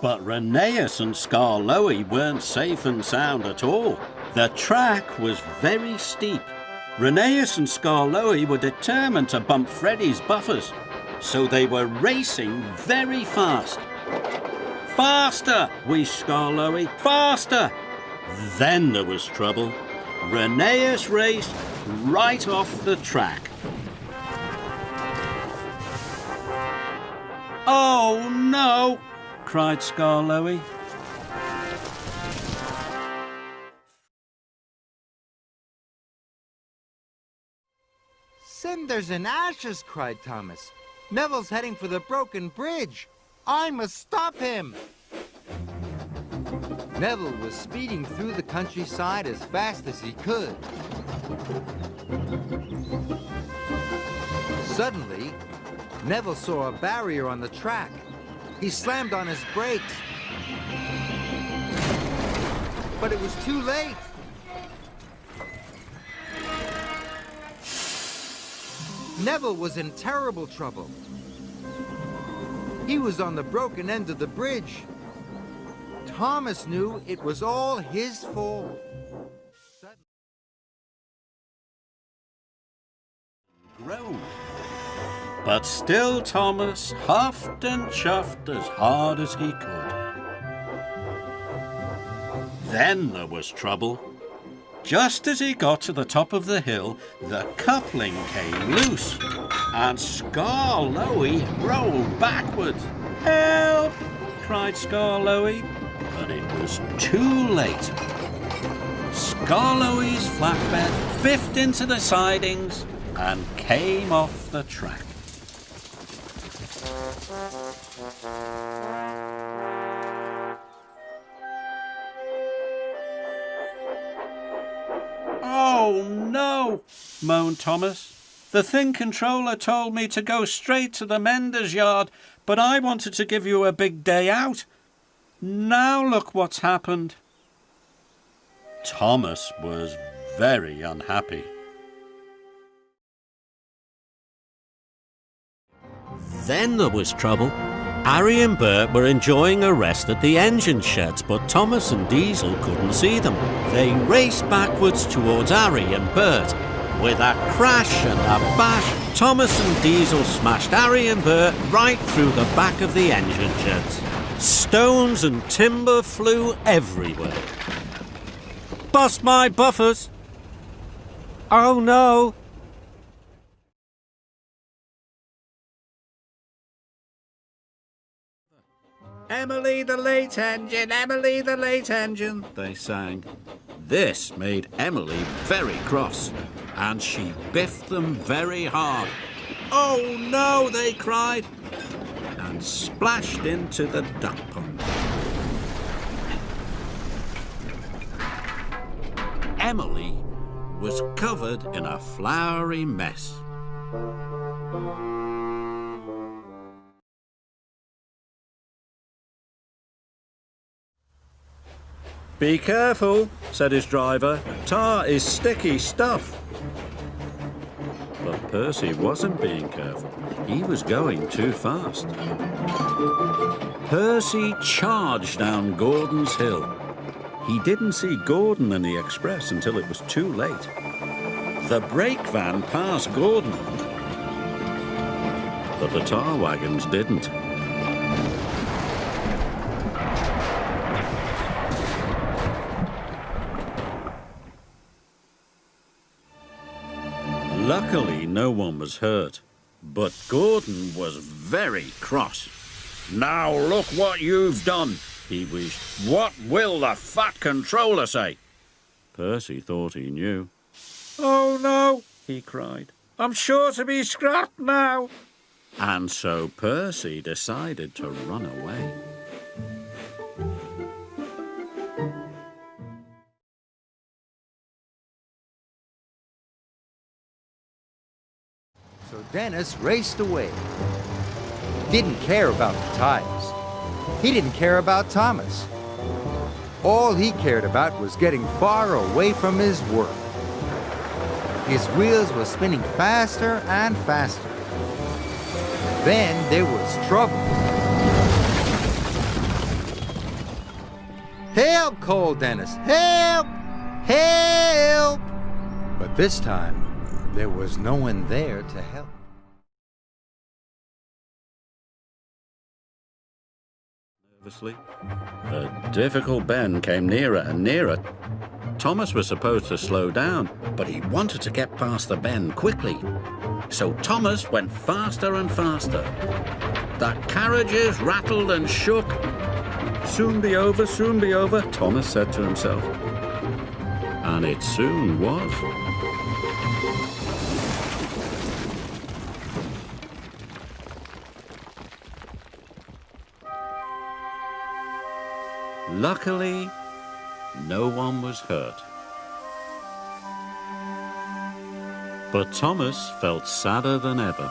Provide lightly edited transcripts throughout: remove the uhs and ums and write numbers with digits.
But Reneus and Scarlowie weren't safe and sound at all. The track was very steep. Reneus and Scarlowie were determined to bump Freddy's buffers, so they were racing very fast. "Faster!" wheezed Scarlowie. "Faster!" Then there was trouble. Reneus raced right off the track. "Oh no!" cried Scarlowie. "Cinders and ashes!" cried Thomas. "Neville's heading for the broken bridge. I must stop him!" Neville was speeding through the countryside as fast as he could. Suddenly, Neville saw a barrier on the track. He slammed on his brakes. But it was too late. Neville was in terrible trouble. He was on the broken end of the bridge. Thomas knew it was all his fault. Groaned. But still Thomas huffed and chuffed as hard as he could. Then there was trouble. Just as he got to the top of the hill, the coupling came loose, and Scarlowie rolled backwards. "Help!" cried Scarlowie, but it was too late. Scarlowie's flatbed biffed into the sidings and came off the track. "Oh no!" moaned Thomas. "The thing controller told me to go straight to the mender's yard, but I wanted to give you a big day out. Now look what's happened." Thomas was very unhappy. Then there was trouble. Harry and Burt were enjoying a rest at the engine sheds, but Thomas and Diesel couldn't see them. They raced backwards towards Harry and Burt. With a crash and a bash, Thomas and Diesel smashed Harry and Burt right through the back of the engine sheds. Stones and timber flew everywhere. "Bust my buffers!" "Oh no!" "Emily the late engine, Emily the late engine," they sang. This made Emily very cross, and she biffed them very hard. "Oh no!" they cried, and splashed into the duck pond. Emily was covered in a flowery mess. "Be careful," said his driver. "Tar is sticky stuff." But Percy wasn't being careful. He was going too fast. Percy charged down Gordon's hill. He didn't see Gordon and the express until it was too late. The brake van passed Gordon, but the tar wagons didn't. Luckily, no one was hurt, but Gordon was very cross. "Now look what you've done," he wheezed. "What will the fat controller say?" Percy thought he knew. "Oh no," he cried. "I'm sure to be scrapped now." And so Percy decided to run away. So Dennis raced away. He didn't care about the tires. He didn't care about Thomas. All he cared about was getting far away from his work. His wheels were spinning faster and faster. Then there was trouble. Help, Cole Dennis! Help! Help! But this time, there was no one there to help. Nervously, the difficult bend came nearer and nearer. Thomas was supposed to slow down, but he wanted to get past the bend quickly. So Thomas went faster and faster. The carriages rattled and shook. Soon be over, Thomas said to himself. And it soon was. Luckily, no one was hurt. But Thomas felt sadder than ever.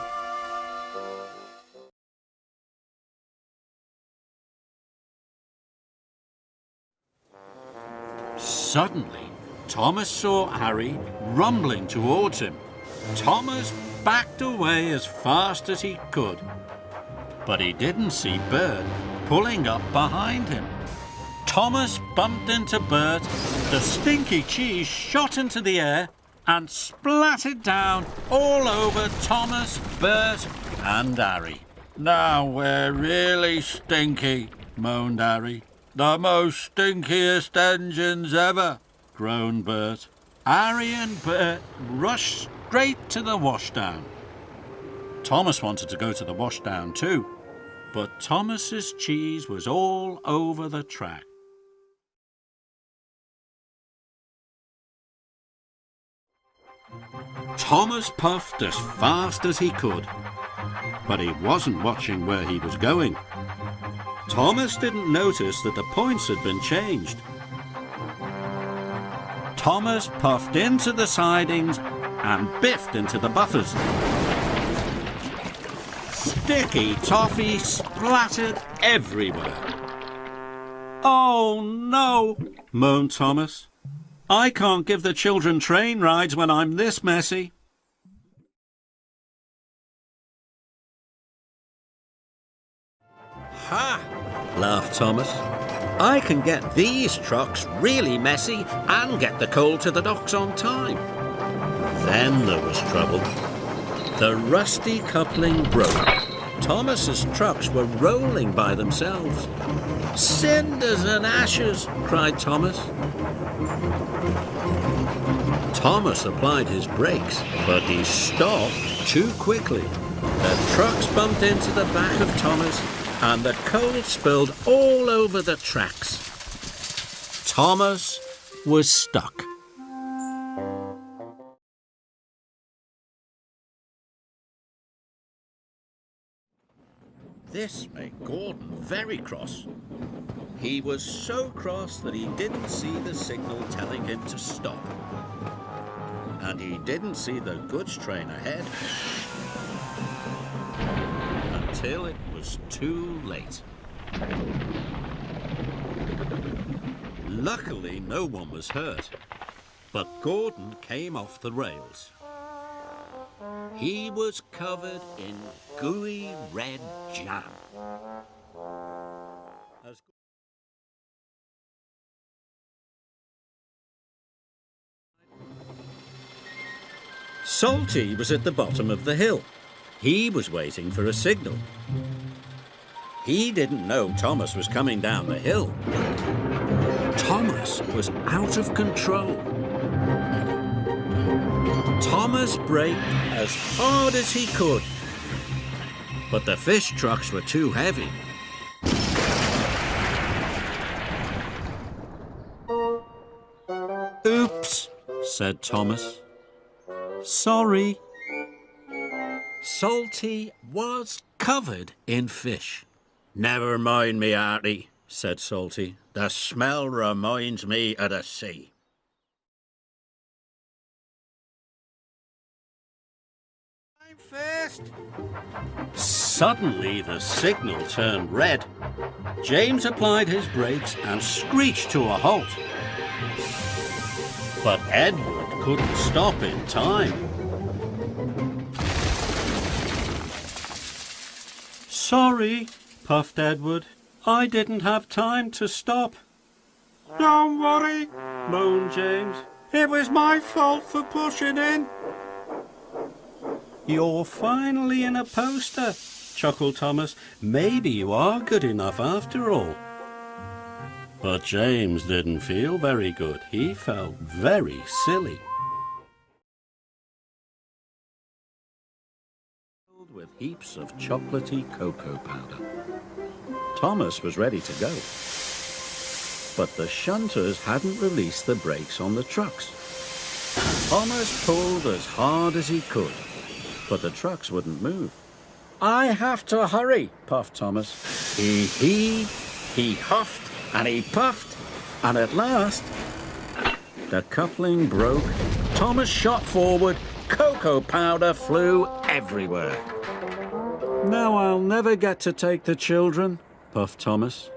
Suddenly, Thomas saw Harry rumbling towards him. Thomas backed away as fast as he could. But he didn't see Burt pulling up behind him. Thomas bumped into Burt, the stinky cheese shot into the air and splattered down all over Thomas, Burt and Harry. "Now we're really stinky," moaned Harry. "The most stinkiest engines ever," groaned Burt. Harry and Burt rushed straight to the washdown. Thomas wanted to go to the washdown too, but Thomas's cheese was all over the track. Thomas puffed as fast as he could, but he wasn't watching where he was going. Thomas didn't notice that the points had been changed. Thomas puffed into the sidings and biffed into the buffers. Sticky toffee splattered everywhere. "Oh no," moaned Thomas. "I can't give the children train rides when I'm this messy." "Ha!" laughed Thomas. "I can get these trucks really messy and get the coal to the docks on time." Then there was trouble. The rusty coupling broke. Thomas's trucks were rolling by themselves. "Cinders and ashes!" cried Thomas. Thomas applied his brakes, but he stopped too quickly. The trucks bumped into the back of Thomas, and the coal spilled all over the tracks. Thomas was stuck. This made Gordon very cross. He was so cross that he didn't see the signal telling him to stop. And he didn't see the goods train ahead until it was too late. Luckily, no one was hurt, but Gordon came off the rails. He was covered in gooey red jam. Salty was at the bottom of the hill. He was waiting for a signal. He didn't know Thomas was coming down the hill. Thomas was out of control. Thomas braked as hard as he could, but the fish trucks were too heavy. "Oops," said Thomas. "Sorry." Salty was covered in fish. "Never mind me, Artie," said Salty. "The smell reminds me of the sea." "I'm first." Suddenly the signal turned red. James applied his brakes and screeched to a halt. But Edward couldn't stop in time. "Sorry," puffed Edward. "I didn't have time to stop." Don't worry, moaned James. It was my fault for pushing in. You're finally in a poster, chuckled Thomas. Maybe you are good enough after all. But James didn't feel very good. He felt very silly. Filled with heaps of chocolatey cocoa powder. Thomas was ready to go. But the shunters hadn't released the brakes on the trucks. Thomas pulled as hard as he could, but the trucks wouldn't move. I have to hurry, puffed Thomas. He heaved, he huffed, and he puffed, and at last, the coupling broke. Thomas shot forward, cocoa powder flew everywhere. Now I'll never get to take the children, puffed Thomas.